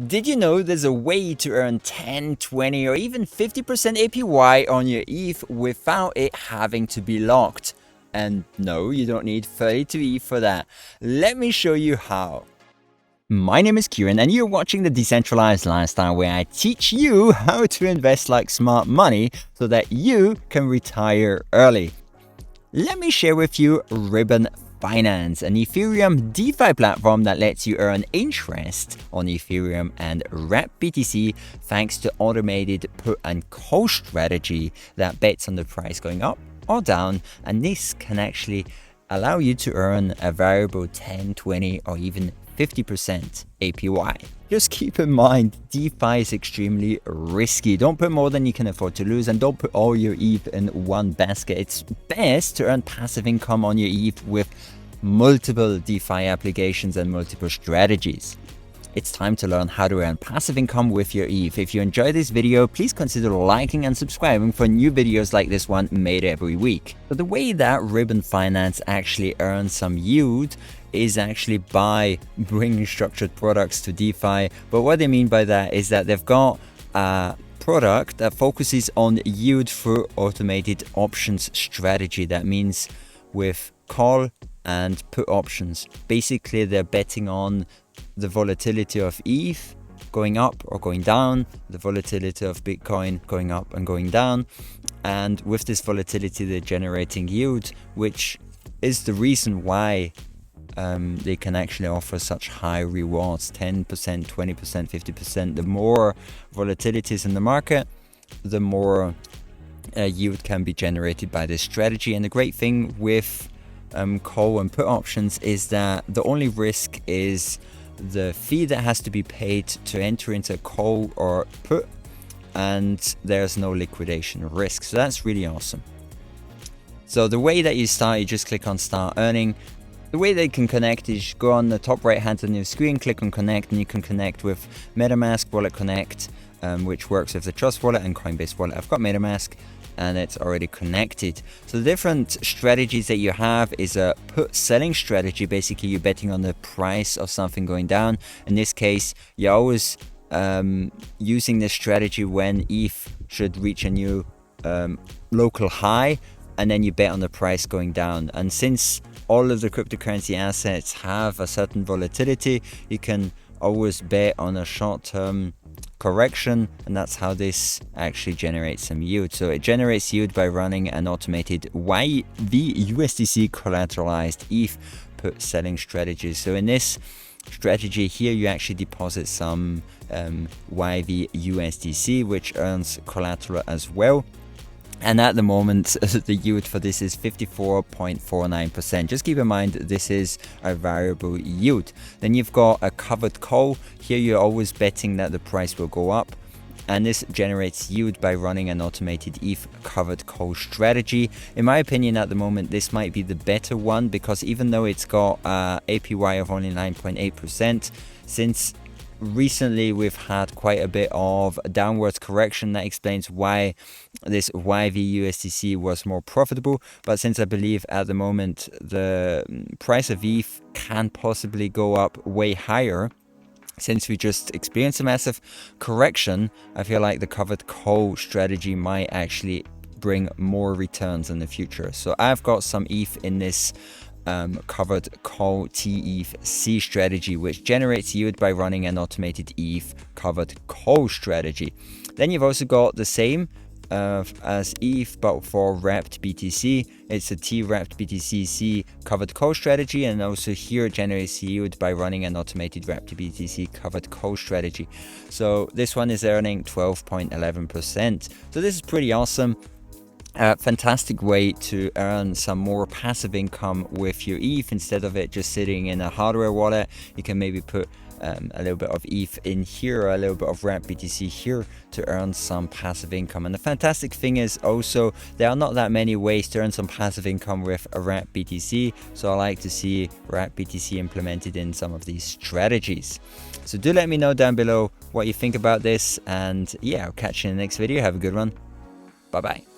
Did you know there's a way to earn 10, 20, or even 50% APY on your ETH without it having to be locked? And no, you don't need 32 ETH for that. Let me show you how. My name is Kieran and you're watching the Decentralized Lifestyle, where I teach you how to invest like smart money so that you can retire early. Let me share with you Ribbon Finance, an Ethereum DeFi platform that lets you earn interest on Ethereum and wrapped BTC thanks to automated put and call strategy that bets on the price going up or down, and this can actually allow you to earn a variable 10, 20, or even 50% APY. Just keep in mind, DeFi is extremely risky. Don't put more than you can afford to lose, and don't put all your ETH in one basket. It's best to earn passive income on your ETH with multiple DeFi applications and multiple strategies. It's time to learn how to earn passive income with your ETH. If you enjoyed this video, please consider liking and subscribing for new videos like this one made every week. But the way that Ribbon Finance actually earns some yield is actually by bringing structured products to DeFi. But what they mean by that is that they've got a product that focuses on yield through automated options strategy. That means with call and put options. Basically, they're betting on the volatility of ETH going up or going down, the volatility of Bitcoin going up and going down. And with this volatility, they're generating yield, which is the reason why they can actually offer such high rewards, 10%, 20%, 50%. The more volatility is in the market, the more yield can be generated by this strategy. And the great thing with call and put options is that the only risk is the fee that has to be paid to enter into a call or put, and there's no liquidation risk. So that's really awesome. So the way that you start, you just click on start earning. The way they can connect is go on the top right hand on your screen, click on connect, and you can connect with MetaMask, Wallet Connect, which works with the Trust Wallet and Coinbase Wallet. I've got MetaMask and it's already connected. So the different strategies that you have is a put selling strategy. Basically, you're betting on the price of something going down. In this case, you're always using this strategy when ETH should reach a new local high, and then you bet on the price going down. And since all of the cryptocurrency assets have a certain volatility, you can always bet on a short-term correction, and that's how this actually generates some yield. So it generates yield by running an automated YV/USDC collateralized ETH put selling strategy. So in this strategy here, you actually deposit some YV/USDC, which earns collateral as well. And at the moment, the yield for this is 54.49%. Just keep in mind, this is a variable yield. Then you've got a covered call. Here you're always betting that the price will go up. And this generates yield by running an automated ETH covered call strategy. In my opinion, at the moment, this might be the better one, because even though it's got APY of only 9.8%, since recently we've had quite a bit of downwards correction, that explains why this YV/USDC was more profitable. But since I believe at the moment the price of ETH can possibly go up way higher, since we just experienced a massive correction, I feel like the covered call strategy might actually bring more returns in the future. So I've got some ETH in this covered call TETH strategy, which generates yield by running an automated ETH covered call strategy. Then you've also got the same as ETH, but for wrapped BTC. It's a T wrapped BTC covered call strategy, and also here it generates yield by running an automated wrapped BTC covered call strategy. So this one is earning 12.11%. So this is pretty awesome. Fantastic way to earn some more passive income with your ETH. Instead of it just sitting in a hardware wallet, you can maybe put a little bit of ETH in here, or a little bit of wrapped BTC here, to earn some passive income. And the fantastic thing is also, there are not that many ways to earn some passive income with a wrapped BTC. So I like to see wrapped BTC implemented in some of these strategies. So do let me know down below what you think about this. And yeah, I'll catch you in the next video. Have a good one. Bye bye.